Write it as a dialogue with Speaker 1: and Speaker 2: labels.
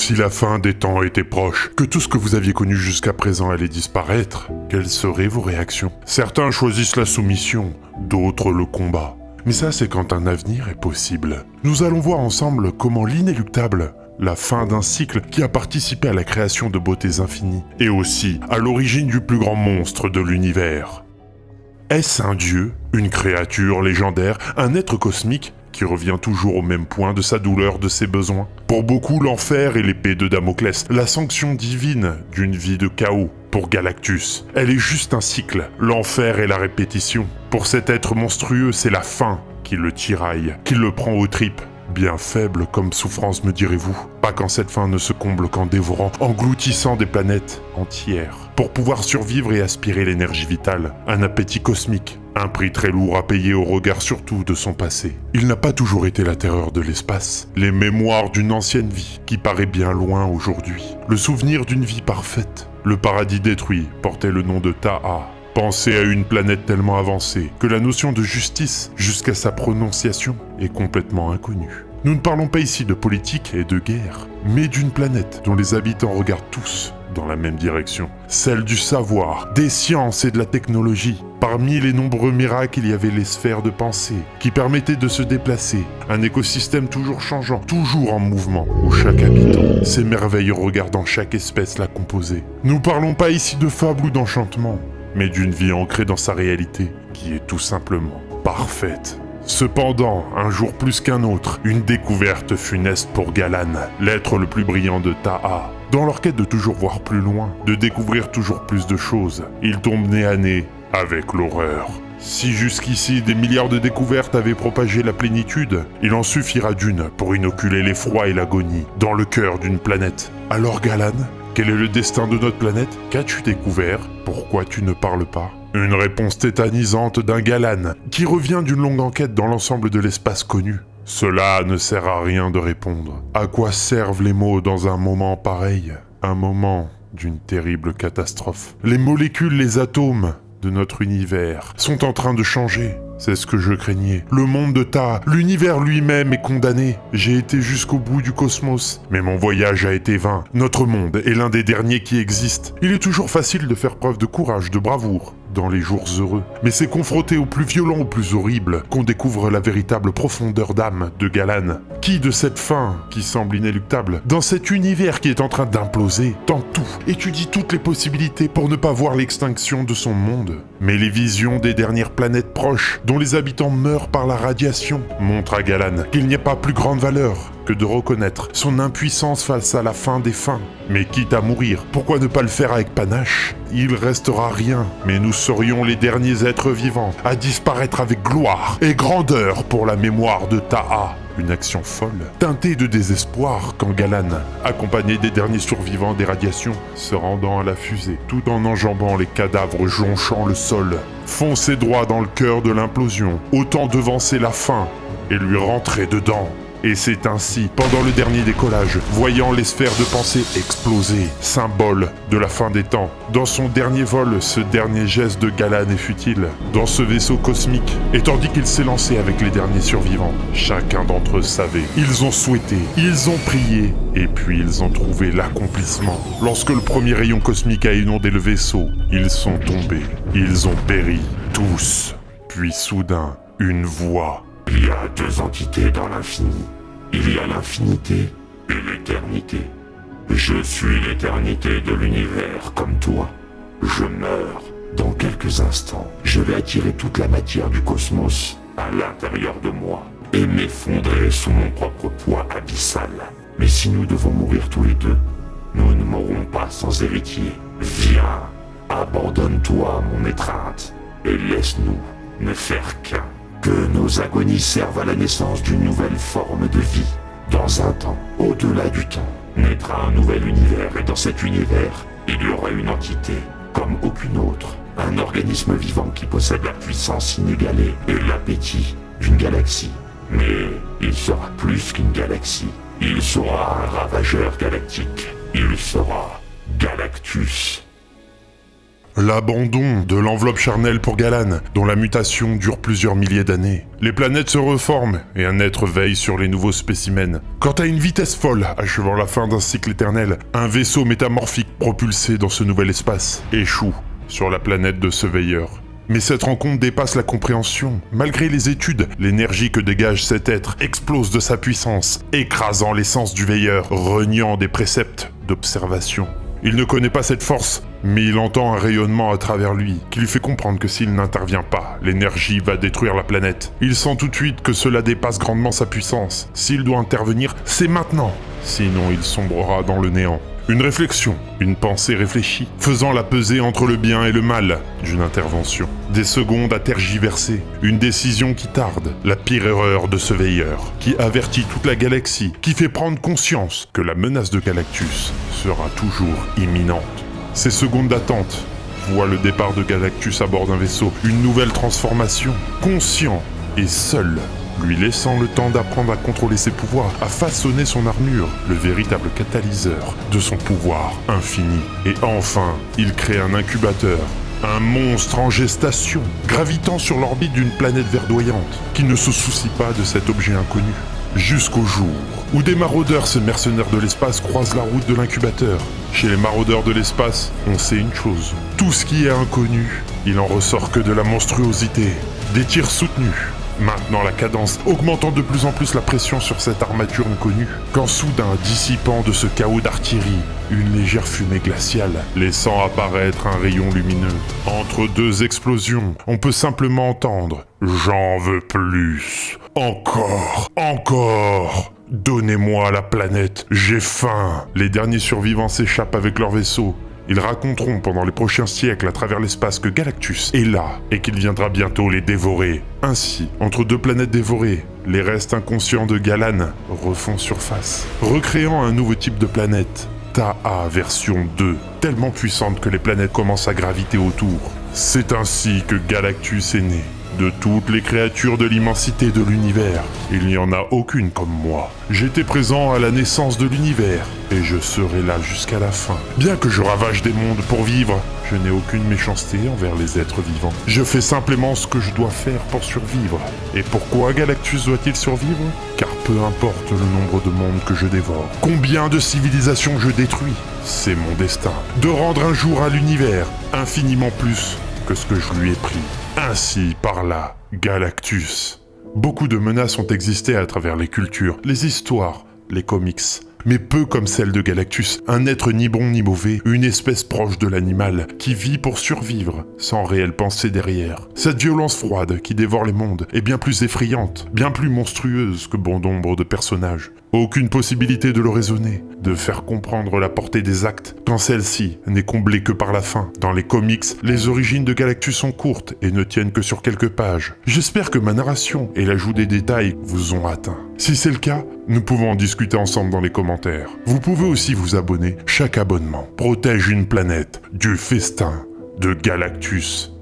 Speaker 1: Si la fin des temps était proche, que tout ce que vous aviez connu jusqu'à présent allait disparaître, quelles seraient vos réactions? Certains choisissent la soumission, d'autres le combat. Mais ça, c'est quand un avenir est possible. Nous allons voir ensemble comment l'inéluctable, la fin d'un cycle qui a participé à la création de beautés infinies, et aussi à l'origine du plus grand monstre de l'univers. Est-ce un dieu, une créature légendaire, un être cosmique qui revient toujours au même point de sa douleur, de ses besoins? Pour beaucoup, l'enfer est l'épée de Damoclès, la sanction divine d'une vie de chaos. Pour Galactus, elle est juste un cycle, l'enfer est la répétition. Pour cet être monstrueux, c'est la fin qui le tiraille, qui le prend aux tripes. Bien faible comme souffrance, me direz-vous. Pas quand cette fin ne se comble qu'en dévorant, engloutissant des planètes entières. Pour pouvoir survivre et aspirer l'énergie vitale, un appétit cosmique, un prix très lourd à payer au regard surtout de son passé. Il n'a pas toujours été la terreur de l'espace, les mémoires d'une ancienne vie qui paraît bien loin aujourd'hui, le souvenir d'une vie parfaite. Le paradis détruit portait le nom de Ta'a. Pensez à une planète tellement avancée que la notion de justice, jusqu'à sa prononciation, est complètement inconnue. Nous ne parlons pas ici de politique et de guerre, mais d'une planète dont les habitants regardent tous dans la même direction, celle du savoir, des sciences et de la technologie. Parmi les nombreux miracles, il y avait les sphères de pensée, qui permettaient de se déplacer, un écosystème toujours changeant, toujours en mouvement, où chaque habitant, ces merveilles regardant chaque espèce la composer. Nous parlons pas ici de fable ou d'enchantement, mais d'une vie ancrée dans sa réalité, qui est tout simplement parfaite. Cependant, un jour plus qu'un autre, une découverte funeste pour Galan, l'être le plus brillant de Ta'a. Dans leur quête de toujours voir plus loin, de découvrir toujours plus de choses, il tombe nez à nez avec l'horreur. Si jusqu'ici des milliards de découvertes avaient propagé la plénitude, il en suffira d'une pour inoculer l'effroi et l'agonie dans le cœur d'une planète. Alors Galan, quel est le destin de notre planète? Qu'as-tu découvert? Pourquoi tu ne parles pas? Une réponse tétanisante d'un Galan, qui revient d'une longue enquête dans l'ensemble de l'espace connu. Cela ne sert à rien de répondre. À quoi servent les mots dans un moment pareil? Un moment d'une terrible catastrophe. Les molécules, les atomes de notre univers sont en train de changer. C'est ce que je craignais. Le monde de Ta, l'univers lui-même est condamné. J'ai été jusqu'au bout du cosmos, mais mon voyage a été vain. Notre monde est l'un des derniers qui existent. Il est toujours facile de faire preuve de courage, de bravoure, dans les jours heureux. Mais c'est confronté au plus violent, au plus horrible, qu'on découvre la véritable profondeur d'âme de Galan. Qui de cette fin, qui semble inéluctable, dans cet univers qui est en train d'imploser, tente tout, étudie toutes les possibilités pour ne pas voir l'extinction de son monde. Mais les visions des dernières planètes proches, dont les habitants meurent par la radiation, montrent à Galan qu'il n'y a pas plus grande valeur que de reconnaître son impuissance face à la fin des fins. Mais quitte à mourir, pourquoi ne pas le faire avec panache? Il restera rien, mais nous serions les derniers êtres vivants à disparaître avec gloire et grandeur pour la mémoire de Ta'a. Une action folle, teintée de désespoir quand Galan, accompagné des derniers survivants des radiations, se rendant à la fusée, tout en enjambant les cadavres jonchant le sol, fonçait droit dans le cœur de l'implosion, autant devancer la fin et lui rentrer dedans. Et c'est ainsi, pendant le dernier décollage, voyant les sphères de pensée exploser, symbole de la fin des temps. Dans son dernier vol, ce dernier geste de Galan est futile, dans ce vaisseau cosmique, et tandis qu'il s'est lancé avec les derniers survivants, chacun d'entre eux savait. Ils ont souhaité, ils ont prié, et puis ils ont trouvé l'accomplissement. Lorsque le premier rayon cosmique a inondé le vaisseau, ils sont tombés, ils ont péri, tous. Puis soudain, une voix.
Speaker 2: Il y a deux entités dans l'infini. Il y a l'infinité et l'éternité. Je suis l'éternité de l'univers comme toi. Je meurs. Dans quelques instants, je vais attirer toute la matière du cosmos à l'intérieur de moi et m'effondrer sous mon propre poids abyssal. Mais si nous devons mourir tous les deux, nous ne mourrons pas sans héritier. Viens, abandonne-toi à mon étreinte et laisse-nous ne faire qu'un. Que nos agonies servent à la naissance d'une nouvelle forme de vie. Dans un temps, au-delà du temps, naîtra un nouvel univers et dans cet univers, il y aura une entité, comme aucune autre. Un organisme vivant qui possède la puissance inégalée et l'appétit d'une galaxie. Mais il sera plus qu'une galaxie. Il sera un ravageur galactique. Il sera Galactus.
Speaker 1: L'abandon de l'enveloppe charnelle pour Galan, dont la mutation dure plusieurs milliers d'années. Les planètes se reforment et un être veille sur les nouveaux spécimens. Quand à une vitesse folle, achevant la fin d'un cycle éternel, un vaisseau métamorphique propulsé dans ce nouvel espace échoue sur la planète de ce veilleur. Mais cette rencontre dépasse la compréhension. Malgré les études, l'énergie que dégage cet être explose de sa puissance, écrasant l'essence du veilleur, reniant des préceptes d'observation. Il ne connaît pas cette force, mais il entend un rayonnement à travers lui, qui lui fait comprendre que s'il n'intervient pas, l'énergie va détruire la planète. Il sent tout de suite que cela dépasse grandement sa puissance. S'il doit intervenir, c'est maintenant. Sinon, il sombrera dans le néant. Une réflexion, une pensée réfléchie, faisant la pesée entre le bien et le mal d'une intervention. Des secondes à tergiverser, une décision qui tarde, la pire erreur de ce veilleur, qui avertit toute la galaxie, qui fait prendre conscience que la menace de Galactus sera toujours imminente. Ces secondes d'attente voient le départ de Galactus à bord d'un vaisseau, une nouvelle transformation, conscient et seul, lui laissant le temps d'apprendre à contrôler ses pouvoirs, à façonner son armure, le véritable catalyseur de son pouvoir infini. Et enfin, il crée un incubateur, un monstre en gestation, gravitant sur l'orbite d'une planète verdoyante, qui ne se soucie pas de cet objet inconnu. Jusqu'au jour où des maraudeurs, ces mercenaires de l'espace, croisent la route de l'incubateur. Chez les maraudeurs de l'espace, on sait une chose. Tout ce qui est inconnu, il en ressort que de la monstruosité, des tirs soutenus. Maintenant la cadence, augmentant de plus en plus la pression sur cette armature inconnue, quand soudain, dissipant de ce chaos d'artillerie, une légère fumée glaciale, laissant apparaître un rayon lumineux. Entre deux explosions, on peut simplement entendre « J'en veux plus. Encore. Encore. Donnez-moi la planète. J'ai faim. » Les derniers survivants s'échappent avec leur vaisseau. Ils raconteront pendant les prochains siècles à travers l'espace que Galactus est là et qu'il viendra bientôt les dévorer. Ainsi, entre deux planètes dévorées, les restes inconscients de Galan refont surface, recréant un nouveau type de planète, Ta'a version 2, tellement puissante que les planètes commencent à graviter autour. C'est ainsi que Galactus est né. De toutes les créatures de l'immensité de l'univers, il n'y en a aucune comme moi. J'étais présent à la naissance de l'univers, et je serai là jusqu'à la fin. Bien que je ravage des mondes pour vivre, je n'ai aucune méchanceté envers les êtres vivants. Je fais simplement ce que je dois faire pour survivre. Et pourquoi Galactus doit-il survivre? Car peu importe le nombre de mondes que je dévore, combien de civilisations je détruis, c'est mon destin de rendre un jour à l'univers infiniment plus que ce que je lui ai pris. Ainsi, par là, Galactus. Beaucoup de menaces ont existé à travers les cultures, les histoires, les comics. Mais peu comme celle de Galactus, un être ni bon ni mauvais, une espèce proche de l'animal, qui vit pour survivre, sans réelle pensée derrière. Cette violence froide qui dévore les mondes est bien plus effrayante, bien plus monstrueuse que bon nombre de personnages. Aucune possibilité de le raisonner, de faire comprendre la portée des actes, quand celle-ci n'est comblée que par la fin. Dans les comics, les origines de Galactus sont courtes et ne tiennent que sur quelques pages. J'espère que ma narration et l'ajout des détails vous ont atteint. Si c'est le cas, nous pouvons en discuter ensemble dans les commentaires. Vous pouvez aussi vous abonner. Chaque abonnement protège une planète du festin de Galactus.